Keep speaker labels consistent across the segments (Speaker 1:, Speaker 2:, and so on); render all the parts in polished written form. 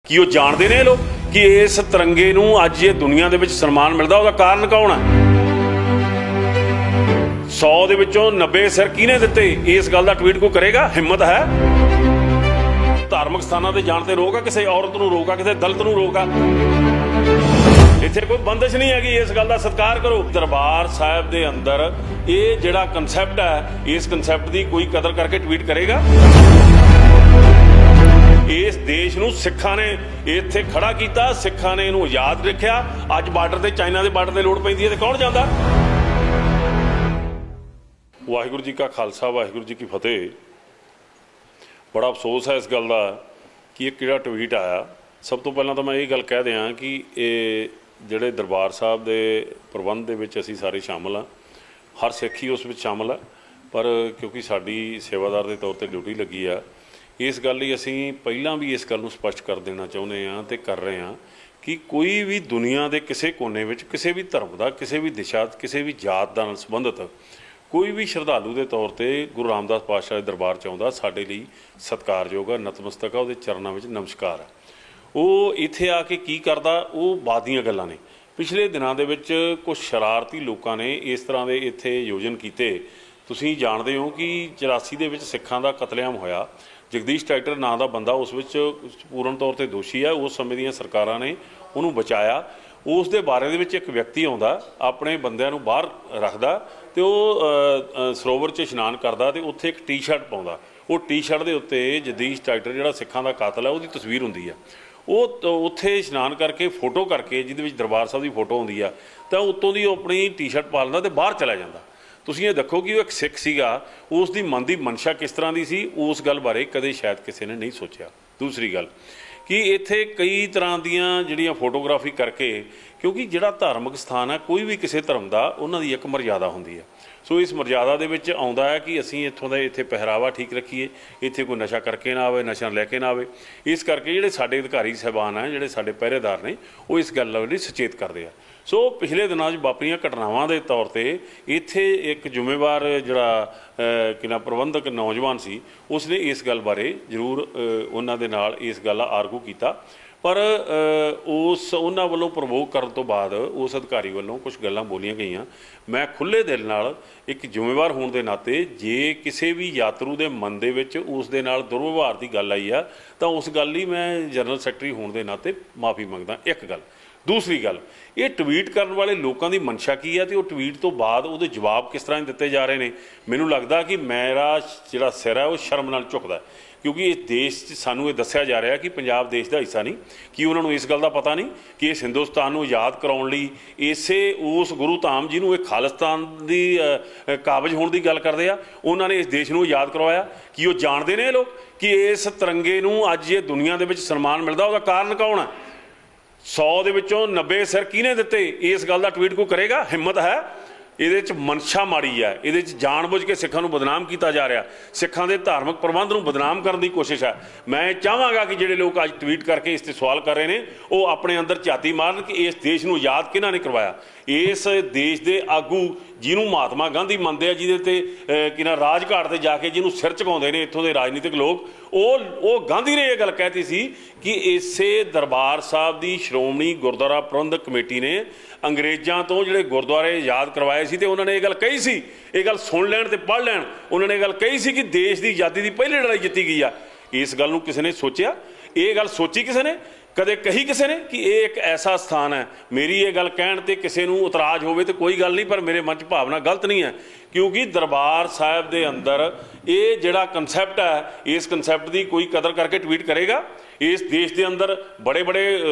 Speaker 1: कि वो जानते ने लोग कि इस तिरंगे नूं अज ये दुनिया दे विच सन्मान मिलदा उहदा कारण कौन है? 100 दे विचों 90 सिर किहने दित्ते? इस गल दा ट्वीट कोई करेगा? हिम्मत है? धार्मिक स्थानां ते जाण ते रोक आ, किसी औरत नूं रोक आ, किसी दलित नूं रोक आ, इत्थे कोई बंदिश नहीं हैगी। इस गल दा सत्कार करो। दरबार साहिब दे अंदर ये जिहड़ा कंसैप्ट है, इस कंसैप्ट दी कोई कदर करके ट्वीट करेगा? इस देश नूं सिखां ने इत्थे खड़ा कीता, सिखां ने इहनूं आजाद रखिया। अज बार्डर ते चाइना दे बार्डर ते लोड़ पैंदी है ते कौन जांदा? वाहिगुरू जी का खालसा, वाहिगुरू जी की फतेह। बड़ा अफसोस है इस गल का कि एक किहड़ा ट्वीट आया। सब तो पहलां तो मैं ये गल कह दियां कि ये जिहड़े दरबार साहब दे प्रबंध दे विच असीं सारे शामिल हाँ, हर सिख ही उस विच शामिल है, पर क्योंकि साडी सेवादार के तौर पर ड्यूटी लगी आ, इस गल लई असीं पहिलां भी इस गल नूं स्पष्ट कर देना चाहुंदे हां ते कर रहे हैं कि कोई भी दुनिया के किसी कोने विच किसी भी धर्म का, किसी भी दिशा, किसी भी जात का नाल संबंधित कोई भी श्रद्धालु के तौर पर गुरु रामदास पातशाह दे दरबार च आउंदा, साडे लई सत्कारयोग है, नतमस्तक है, उहदे चरनां विच नमस्कार है। वो इत्थे आके की करदा, वो बाद दीयां गल्लां ने। पिछले दिनां दे विच कुछ शरारती लोकां ने इस तरह के इत्थे आयोजन कीते। तुसीं जाणदे हो कि 84 दे विच सिखां दा कतलेआम होया। जगदीश ट्रैक्टर नां दा बंदा उस विच पूर्ण तौर पर दोषी है। उस समय दीयां सरकारां ने उहनूं बचाया। उस दे बारे दे विच एक व्यक्ति आउंदा, अपने बंदिਆਂ ਨੂੰ बाहर रखदा ते ਉਹ ਸਰੋਵਰ 'ਚ ਇਸ਼ਨਾਨ ਕਰਦਾ ਤੇ ਉੱਥੇ ਇੱਕ ਟੀ-ਸ਼ਰਟ ਪਾਉਂਦਾ। ਉਹ ਟੀ-ਸ਼ਰਟ ਦੇ ਉੱਤੇ ਜਗਦੀਸ਼ ਟਰੈਕਟਰ ਜਿਹੜਾ ਸਿੱਖਾਂ ਦਾ ਕਾਤਲ ਹੈ ਉਹਦੀ ਤਸਵੀਰ ਹੁੰਦੀ ਆ। ਉਹ ਉੱਥੇ ਇਸ਼ਨਾਨ ਕਰਕੇ ਫੋਟੋ ਕਰਕੇ ਜਿਹਦੇ ਵਿੱਚ ਦਰਬਾਰ ਸਾਹਿਬ ਦੀ ਫੋਟੋ ਹੁੰਦੀ ਆ, ਤਾਂ ਉੱਤੋਂ ਦੀ ਉਹ ਆਪਣੀ ਟੀ-ਸ਼ਰਟ ਪਾ ਲੈਂਦਾ ਤੇ ਬਾਹਰ ਚਲਾ ਜਾਂਦਾ। ਤੁਸੀਂ ਇਹ ਦੇਖੋ ਕਿ ਉਹ ਇੱਕ ਸਿੱਖ ਸੀਗਾ, ਉਸ ਦੀ ਮਨ ਦੀ ਮਨਸ਼ਾ ਕਿਸ ਤਰ੍ਹਾਂ ਦੀ ਸੀ, ਉਸ ਗੱਲ ਬਾਰੇ ਕਦੇ ਸ਼ਾਇਦ ਕਿਸੇ ਨੇ ਨਹੀਂ ਸੋਚਿਆ। दूसरी गल कि इत्थे कई तरह दीयां जिहड़ियां फोटोग्राफी करके, क्योंकि जिहड़ा धार्मिक स्थान है कोई भी किसी धर्म का उन्हां दी एक मर्यादा हुंदी है। सो इस मर्यादा दे विच आउंदा है कि असीं इत्थों दा इत्थे पहरावा ठीक रखीए, इत्थे कोई नशा करके ना आवे, नशा लैके ना आवे। इस करके जिहड़े साडे अधिकारी साहबान हैं, जिहड़े साडे पहरेदार ने, वो इस गल लई सचेत करदे आ। सो पिछले दिनों वापरियां घटनावां दे तौर ते इत्थे एक जिम्मेवार जिहड़ा कि ना प्रबंधक नौजवान सी, उसने इस गल बारे जरूर उन्हां दे नाल इस गल आर्गू कीता, पर उस उन्हां वल्लों प्रवोक करन तो बाद उस अधिकारी वल्लों कुछ गल्लां बोलियां गईयां। मैं खुले दिल नाल एक जिम्मेवार होने के नाते जे किसी भी यात्रु के मन दे विच उस दे नाल दुर्व्यवहार की गल आई आ, तो उस गल लई मैं जनरल सैकटरी होने के नाते माफ़ी मंगदा। एक गल। दूसरी गल, ये ट्वीट करने वाले लोगों की मनशा की है, तो ट्वीट तो बाद वो जवाब किस तरह दिते जा रहे हैं। मैनूं लगदा कि मेरा जिहड़ा सिर है वो शर्म नाल झुकदा, क्योंकि इस देश सानूं ये दस्सिया जा रहा कि पंजाब देश का हिस्सा नहीं, कि उन्होंने इस गल का पता नहीं कि इस हिंदुस्तान को आज़ाद कराउण लई इसे उस गुरु धाम जिन्हों एक खालिस्तान की काबज होने की गल करते हैं, उन्होंने इस देश को आज़ाद करवाया। कि वो जानते ने लोग कि इस तिरंगे नूं अज ये दुनिया के सन्मान मिलता, उसका कारण कौन है? 100 दे विचों 90 सिर किहने दित्ते? इस गल का ट्वीट कोई करेगा? हिम्मत है? ਇਹਦੇ 'ਚ ਮਨਸ਼ਾ ਮਾੜੀ ਹੈ, ਇਹਦੇ 'ਚ ਜਾਣਬੁੱਝ ਕੇ ਸਿੱਖਾਂ ਨੂੰ ਬਦਨਾਮ ਕੀਤਾ ਜਾ ਰਿਹਾ, ਸਿੱਖਾਂ ਦੇ ਧਾਰਮਿਕ ਪ੍ਰਬੰਧ ਨੂੰ ਬਦਨਾਮ ਕਰਨ ਦੀ ਕੋਸ਼ਿਸ਼ ਹੈ। ਮੈਂ ਚਾਹਾਂਗਾ ਕਿ ਜਿਹੜੇ ਲੋਕ ਅੱਜ ਟਵੀਟ ਕਰਕੇ ਇਸ 'ਤੇ ਸਵਾਲ ਕਰ ਰਹੇ ਨੇ, ਉਹ ਆਪਣੇ ਅੰਦਰ ਝਾਤੀ ਮਾਰਨ ਕਿ ਇਸ ਦੇਸ਼ ਨੂੰ ਆਜ਼ਾਦ ਕਿਹਨਾਂ ਨੇ ਕਰਵਾਇਆ। ਇਸ ਦੇਸ਼ ਦੇ ਆਗੂ ਜਿਹਨੂੰ ਮਹਾਤਮਾ ਗਾਂਧੀ ਮੰਨਦੇ ਆ, ਜਿਹਦੇ ਤੇ ਕਿ ਨਾ ਰਾਜਘਾਟ ਤੇ ਜਾ ਕੇ ਜਿਹਨੂੰ ਸਿਰ ਝੁਕਾਉਂਦੇ ਨੇ ਇੱਥੋਂ ਦੇ ਰਾਜਨੀਤਿਕ ਲੋਕ, ਉਹ ਗਾਂਧੀ ਨੇ ਇਹ ਗੱਲ ਕਹਿਤੀ ਸੀ ਕਿ ਇਸੇ ਦਰਬਾਰ ਸਾਹਿਬ ਦੀ ਸ਼੍ਰੋਮਣੀ ਗੁਰਦੁਆਰਾ ਪ੍ਰਬੰਧਕ ਕਮੇਟੀ ਨੇ अंग्रेज़ों तो जिहड़े गुरुद्वारे आज़ाद करवाए सी, ते उन्होंने ये गल कही सी, ये गल सुन लैण ते पढ़ लैण, उन्होंने ये गल कही सी कि देश की आज़ादी की पहली लड़ाई जित्ती गई आ। इस गल नूं किसी ने सोचिया? ये गल सोची किसी ने? कदे कही किसी ने कि ये एक ऐसा स्थान है? मेरी ये गल कहण ते किसी नूं इतराज़ होवे तो कोई गल नहीं, पर मेरे मन च भावना गलत नहीं है, क्योंकि दरबार साहिब दे अंदर ये जिहड़ा कंसैप्ट है, इस कंसैप्ट की कोई कदर करके ट्वीट करेगा? इस देश के अंदर बड़े बड़े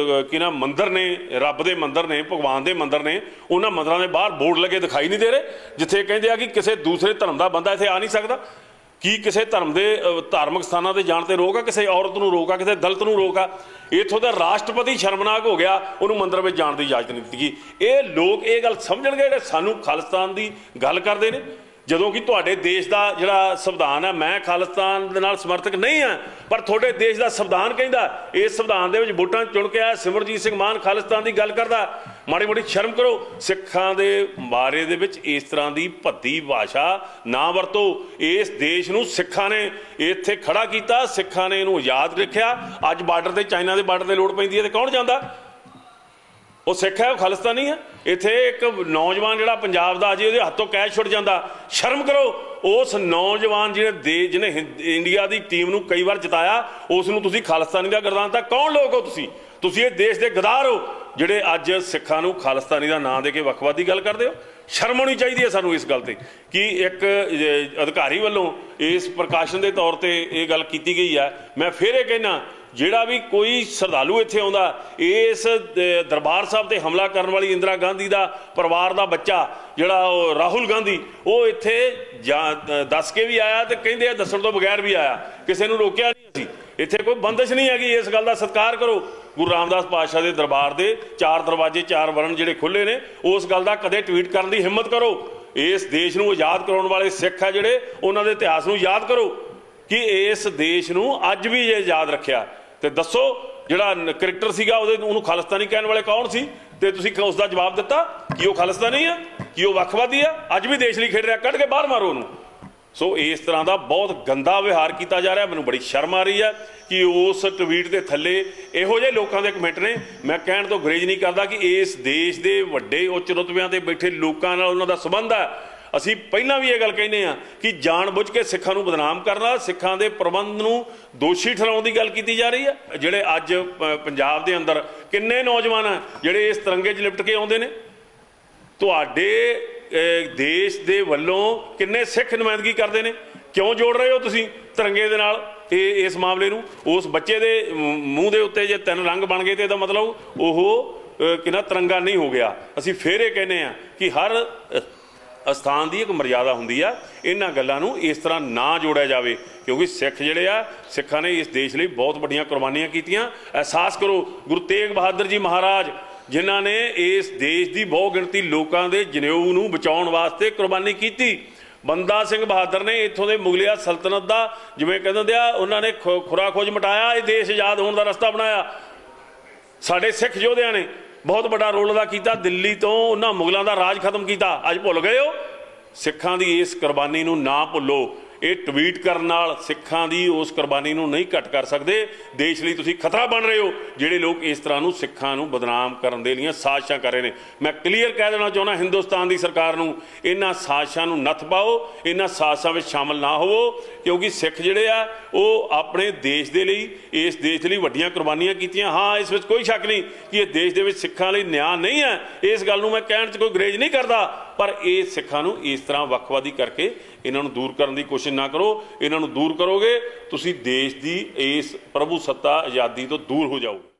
Speaker 1: कि ना मंदिर ने, रब के मंदिर ने, भगवान के मंदिर ने, उन्होंने मंदिरों के बाहर बोर्ड लगे दिखाई नहीं दे रहे जिथे कहते हैं कि किसी दूसरे धर्म का बंदा इतने आ नहीं सकता। कि किसी धर्म के धार्मिक स्थानों से जाण ते रोक आ, किसी औरत नूं रोक आ, किसी दलित नूं रोक आ। इत्थों का राष्ट्रपति शर्मनाक हो गया, उन्होंने मंदिर में जाण की इजाजत नहीं दी। ये लोग ये गल समझणगे जिहड़े सानूं खालिस्तान की गल करते हैं, ਜਦੋਂ ਕਿ ਤੁਹਾਡੇ ਦੇਸ਼ ਦਾ ਜਿਹੜਾ ਸੰਵਿਧਾਨ ਹੈ, ਮੈਂ ਖਾਲਿਸਤਾਨ ਦੇ ਨਾਲ ਸਮਰਥਕ ਨਹੀਂ ਹਾਂ, ਪਰ ਤੁਹਾਡੇ ਦੇਸ਼ ਦਾ ਸੰਵਿਧਾਨ ਕਹਿੰਦਾ, ਇਸ ਸੰਵਿਧਾਨ ਦੇ ਵਿੱਚ ਵੋਟਾਂ ਚੁਣ ਕੇ ਆਇਆ ਸਿਮਰਜੀਤ ਸਿੰਘ ਮਾਨ ਖਾਲਿਸਤਾਨ ਦੀ ਗੱਲ ਕਰਦਾ। ਮਾੜੀ ਮੋਟੀ ਸ਼ਰਮ ਕਰੋ। ਸਿੱਖਾਂ ਦੇ ਬਾਰੇ ਦੇ ਵਿੱਚ ਇਸ ਤਰ੍ਹਾਂ ਦੀ ਭੱਦੀ ਭਾਸ਼ਾ ਨਾ ਵਰਤੋ। ਇਸ ਦੇਸ਼ ਨੂੰ ਸਿੱਖਾਂ ਨੇ ਇੱਥੇ ਖੜਾ ਕੀਤਾ, ਸਿੱਖਾਂ ਨੇ ਇਹਨੂੰ ਆਜ਼ਾਦ ਰੱਖਿਆ। ਅੱਜ ਬਾਰਡਰ ਤੇ ਚਾਈਨਾ ਦੇ ਬਾਰਡਰ ਤੇ ਲੋੜ ਪੈਂਦੀ ਹੈ ਤੇ ਕੌਣ ਜਾਂਦਾ? ਉਹ ਸਿੱਖ ਹੈ, ਉਹ ਖਾਲਿਸਤਾਨੀ ਹੈ। ਇੱਥੇ ਇੱਕ ਨੌਜਵਾਨ ਜਿਹੜਾ ਪੰਜਾਬ ਦਾ ਅਜੇ ਉਹਦੇ ਹੱਥੋਂ ਕੈਚ ਛੁੱਟ ਜਾਂਦਾ। ਸ਼ਰਮ ਕਰੋ। ਉਸ ਨੌਜਵਾਨ ਜਿਹਨੇ ਇੰਡੀਆ ਦੀ ਟੀਮ ਨੂੰ ਕਈ ਵਾਰ ਜਿਤਾਇਆ, ਉਸ ਨੂੰ ਤੁਸੀਂ ਖਾਲਿਸਤਾਨੀ ਦਾ ਗਰਦਾਨ ਦਿੱਤਾ। ਕੌਣ ਲੋਕ ਹੋ ਤੁਸੀਂ? ਤੁਸੀਂ ਇਹ ਦੇਸ਼ ਦੇ ਗਦਾਰ ਹੋ ਜਿਹੜੇ ਅੱਜ ਸਿੱਖਾਂ ਨੂੰ ਖਾਲਿਸਤਾਨੀ ਦਾ ਨਾਂ ਦੇ ਕੇ ਵੱਖਵਾਦ ਦੀ ਗੱਲ ਕਰਦੇ ਹੋ। ਸ਼ਰਮ ਆਉਣੀ ਚਾਹੀਦੀ ਹੈ ਸਾਨੂੰ ਇਸ ਗੱਲ ਤੇ ਕਿ ਇੱਕ ਅਧਿਕਾਰੀ ਵੱਲੋਂ ਇਸ ਪ੍ਰਕਾਸ਼ਨ ਦੇ ਤੌਰ ਤੇ ਇਹ ਗੱਲ ਕੀਤੀ ਗਈ ਹੈ। ਮੈਂ ਫਿਰ ਇਹ ਕਹਿਣਾ, ਜਿਹੜਾ ਵੀ ਕੋਈ ਸ਼ਰਧਾਲੂ ਇੱਥੇ ਆਉਂਦਾ, ਇਸ ਦਰਬਾਰ ਸਾਹਿਬ ਤੇ ਹਮਲਾ ਕਰਨ ਵਾਲੀ ਇੰਦਰਾ ਗਾਂਧੀ ਦਾ ਪਰਿਵਾਰ ਦਾ ਬੱਚਾ ਜਿਹੜਾ ਉਹ ਰਾਹੁਲ ਗਾਂਧੀ, ਉਹ ਇੱਥੇ ਦੱਸ ਕੇ ਵੀ ਆਇਆ ਤੇ ਕਹਿੰਦੇ ਆ ਦੱਸਣ ਤੋਂ ਬਗੈਰ ਵੀ ਆਇਆ। ਕਿਸੇ ਨੂੰ ਰੋਕਿਆ ਨਹੀਂ ਅਸੀਂ। ਇੱਥੇ ਕੋਈ ਬੰਦਿਸ਼ ਨਹੀਂ ਹੈਗੀ। ਇਸ ਗੱਲ ਦਾ ਸਤਿਕਾਰ ਕਰੋ। ਗੁਰੂ ਰਾਮਦਾਸ ਪਾਤਸ਼ਾਹ ਦੇ ਦਰਬਾਰ ਦੇ 4 ਦਰਵਾਜ਼ੇ 4 ਵਰਨ ਜਿਹੜੇ ਖੁੱਲ੍ਹੇ ਨੇ, ਉਸ ਗੱਲ ਦਾ ਕਦੇ ਟਵੀਟ ਕਰਨ ਦੀ ਹਿੰਮਤ ਕਰੋ। ਇਸ ਦੇਸ਼ ਨੂੰ ਆਜ਼ਾਦ ਕਰਾਉਣ ਵਾਲੇ ਸਿੱਖ ਆ ਜਿਹੜੇ, ਉਹਨਾਂ ਦੇ ਇਤਿਹਾਸ ਨੂੰ ਯਾਦ ਕਰੋ ਕਿ ਇਸ ਦੇਸ਼ ਨੂੰ ਅੱਜ ਵੀ ਇਹ ਯਾਦ ਰੱਖਿਆ। ਤੇ ਦੱਸੋ ਜਿਹੜਾ ਕ੍ਰਿਕਟਰ ਸੀਗਾ ਉਹਨੂੰ ਖਾਲਿਸਤਾਨੀ ਕਹਿਣ ਵਾਲੇ ਕੌਣ ਸੀ? ਤੇ ਤੁਸੀਂ ਉਸ ਦਾ ਜਵਾਬ ਦਿੱਤਾ ਕਿ ਉਹ ਖਾਲਿਸਤਾਨੀ ਆ, ਕਿ ਉਹ ਵੱਖਵਾਦੀ ਆ। ਅੱਜ ਵੀ ਦੇਸ਼ ਲਈ ਖੇਡ ਰਿਹਾ, ਕੱਢ ਕੇ ਬਾਹਰ ਮਾਰੋ ਉਹਨੂੰ। ਸੋ ਇਸ ਤਰ੍ਹਾਂ ਦਾ ਬਹੁਤ ਗੰਦਾ ਵਿਵਹਾਰ ਕੀਤਾ ਜਾ ਰਿਹਾ। ਮੈਨੂੰ ਬੜੀ ਸ਼ਰਮ ਆ ਰਹੀ ਹੈ ਕਿ ਉਸ ਟਵੀਟ ਦੇ ਥੱਲੇ ਇਹੋ ਜਿਹੇ ਲੋਕਾਂ ਦੇ ਕਮੈਂਟ ਨੇ। ਮੈਂ ਕਹਿਣ ਤੋਂ ਗੁਰੇਜ਼ ਨਹੀਂ ਕਰਦਾ ਕਿ ਇਸ ਦੇਸ਼ ਦੇ ਵੱਡੇ ਉੱਚ ਰੁਤਬਿਆਂ ਤੇ ਬੈਠੇ ਲੋਕਾਂ ਨਾਲ ਉਹਨਾਂ ਦਾ ਸੰਬੰਧ ਹੈ। ਅਸੀਂ ਪਹਿਲਾਂ ਵੀ ਇਹ ਗੱਲ ਕਹਿੰਦੇ ਹਾਂ ਕਿ ਜਾਣ-ਬੁੱਝ ਕੇ ਸਿੱਖਾਂ ਨੂੰ ਬਦਨਾਮ ਕਰਨਾ, ਸਿੱਖਾਂ ਦੇ ਪ੍ਰਬੰਧ ਨੂੰ ਦੋਸ਼ੀ ਠਹਿਰਾਉਣ ਦੀ ਗੱਲ ਕੀਤੀ ਜਾ ਰਹੀ ਹੈ। ਜਿਹੜੇ ਅੱਜ ਪੰਜਾਬ ਦੇ ਅੰਦਰ ਕਿੰਨੇ ਨੌਜਵਾਨ ਆ ਜਿਹੜੇ ਇਸ ਤਿਰੰਗੇ 'ਚ ਲਿਪਟ ਕੇ ਆਉਂਦੇ ਨੇ। ਤੁਹਾਡੇ ਦੇਸ਼ ਦੇ ਵੱਲੋਂ ਕਿੰਨੇ ਸਿੱਖ ਨੁਮਾਇੰਦਗੀ ਕਰਦੇ ਨੇ? ਕਿਉਂ ਜੋੜ ਰਹੇ ਹੋ ਤੁਸੀਂ ਤਿਰੰਗੇ ਦੇ ਨਾਲ ਇਸ ਮਾਮਲੇ ਨੂੰ? ਉਸ ਬੱਚੇ ਦੇ ਮੂੰਹ ਦੇ ਉੱਤੇ ਜੇ 3 ਰੰਗ ਬਣ ਗਏ ਤੇ ਇਹਦਾ ਮਤਲਬ ਉਹ ਕਿੰਨਾ ਤਿਰੰਗਾ ਨਹੀਂ ਹੋ ਗਿਆ। ਅਸੀਂ ਫਿਰ ਇਹ ਕਹਿੰਦੇ ਹਾਂ ਕਿ ਹਰ ਅਸਥਾਨ ਦੀ ਇੱਕ ਮਰਿਆਦਾ ਹੁੰਦੀ ਆ। ਇਹਨਾਂ ਗੱਲਾਂ ਨੂੰ ਇਸ ਤਰ੍ਹਾਂ ਨਾ ਜੋੜਿਆ ਜਾਵੇ, ਕਿਉਂਕਿ ਸਿੱਖ ਜਿਹੜੇ ਆ, ਸਿੱਖਾਂ ਨੇ ਇਸ ਦੇਸ਼ ਲਈ ਬਹੁਤ ਵੱਡੀਆਂ ਕੁਰਬਾਨੀਆਂ ਕੀਤੀਆਂ। ਅਹਿਸਾਸ ਕਰੋ, ਗੁਰੂ ਤੇਗ ਬਹਾਦਰ ਜੀ ਮਹਾਰਾਜ ਜਿਨ੍ਹਾਂ ਨੇ ਇਸ ਦੇਸ਼ ਦੀ ਬਹੁ ਗਿਣਤੀ ਲੋਕਾਂ ਦੇ ਜਨੇਊ ਨੂੰ ਬਚਾਉਣ ਵਾਸਤੇ ਕੁਰਬਾਨੀ ਕੀਤੀ। ਬੰਦਾ ਸਿੰਘ ਬਹਾਦਰ ਨੇ ਇੱਥੋਂ ਦੇ ਮੁਗਲਿਆ ਸਲਤਨਤ ਦਾ, ਜਿਵੇਂ ਕਹਿੰਦੇ ਆ, ਉਹਨਾਂ ਨੇ ਖੁਰਾ ਖੋਜ ਮਟਾਇਆ, ਇਹ ਦੇਸ਼ ਆਜ਼ਾਦ ਹੋਣ ਦਾ ਰਸਤਾ ਬਣਾਇਆ। ਸਾਡੇ ਸਿੱਖ ਯੋਧਿਆਂ ਨੇ ਬਹੁਤ ਵੱਡਾ ਰੋਲ ਅਦਾ ਕੀਤਾ। ਦਿੱਲੀ ਤੋਂ ਉਹਨਾਂ ਮੁਗਲਾਂ ਦਾ ਰਾਜ ਖਤਮ ਕੀਤਾ। ਅੱਜ ਭੁੱਲ ਗਏ ਹੋ? ਸਿੱਖਾਂ ਦੀ ਇਸ ਕੁਰਬਾਨੀ ਨੂੰ ਨਾ ਭੁੱਲੋ। ਇਹ ਟਵੀਟ ਕਰਨ ਨਾਲ ਸਿੱਖਾਂ ਦੀ ਉਸ ਕੁਰਬਾਨੀ ਨੂੰ ਨਹੀਂ ਘੱਟ ਕਰ ਸਕਦੇ। ਦੇਸ਼ ਲਈ ਤੁਸੀਂ ਖਤਰਾ ਬਣ ਰਹੇ ਹੋ ਜਿਹੜੇ ਲੋਕ ਇਸ ਤਰ੍ਹਾਂ ਨੂੰ ਸਿੱਖਾਂ ਨੂੰ ਬਦਨਾਮ ਕਰਨ ਦੇ ਲਈ ਸਾਜ਼ਿਸ਼ਾਂ ਕਰ ਰਹੇ ਨੇ। ਮੈਂ ਕਲੀਅਰ ਕਹਿ ਦੇਣਾ ਚਾਹੁੰਦਾ ਹਿੰਦੁਸਤਾਨ ਦੀ ਸਰਕਾਰ ਨੂੰ, ਇਹਨਾਂ ਸਾਜ਼ਿਸ਼ਾਂ ਨੂੰ ਨੱਥ ਪਾਓ, ਇਹਨਾਂ ਸਾਜ਼ਿਸ਼ਾਂ ਵਿੱਚ ਸ਼ਾਮਲ ਨਾ ਹੋਵੋ, ਕਿਉਂਕਿ ਸਿੱਖ ਜਿਹੜੇ ਆ ਉਹ ਆਪਣੇ ਦੇਸ਼ ਦੇ ਲਈ, ਇਸ ਦੇਸ਼ ਲਈ ਵੱਡੀਆਂ ਕੁਰਬਾਨੀਆਂ ਕੀਤੀਆਂ। ਹਾਂ, ਇਸ ਵਿੱਚ ਕੋਈ ਸ਼ੱਕ ਨਹੀਂ ਕਿ ਇਹ ਦੇਸ਼ ਦੇ ਵਿੱਚ ਸਿੱਖਾਂ ਲਈ ਨਿਆਂ ਨਹੀਂ ਹੈ। ਇਸ ਗੱਲ ਨੂੰ ਮੈਂ ਕਹਿਣ 'ਚ ਕੋਈ ਗੁਰੇਜ਼ ਨਹੀਂ ਕਰਦਾ, ਪਰ ਇਹ ਸਿੱਖਾਂ ਨੂੰ ਇਸ ਤਰ੍ਹਾਂ ਵੱਖਵਾਦੀ ਕਰਕੇ ਇਹਨਾਂ ਨੂੰ ਦੂਰ ਕਰਨ ਦੀ ਕੋਸ਼ਿਸ਼ ਨਾ ਕਰੋ। ਇਹਨਾਂ ਨੂੰ ਦੂਰ ਕਰੋਗੇ ਤੁਸੀਂ ਦੇਸ਼ ਦੀ ਇਸ ਪ੍ਰਭੂ ਸੱਤਾ ਆਜ਼ਾਦੀ ਤੋਂ ਦੂਰ ਹੋ ਜਾਓਗੇ।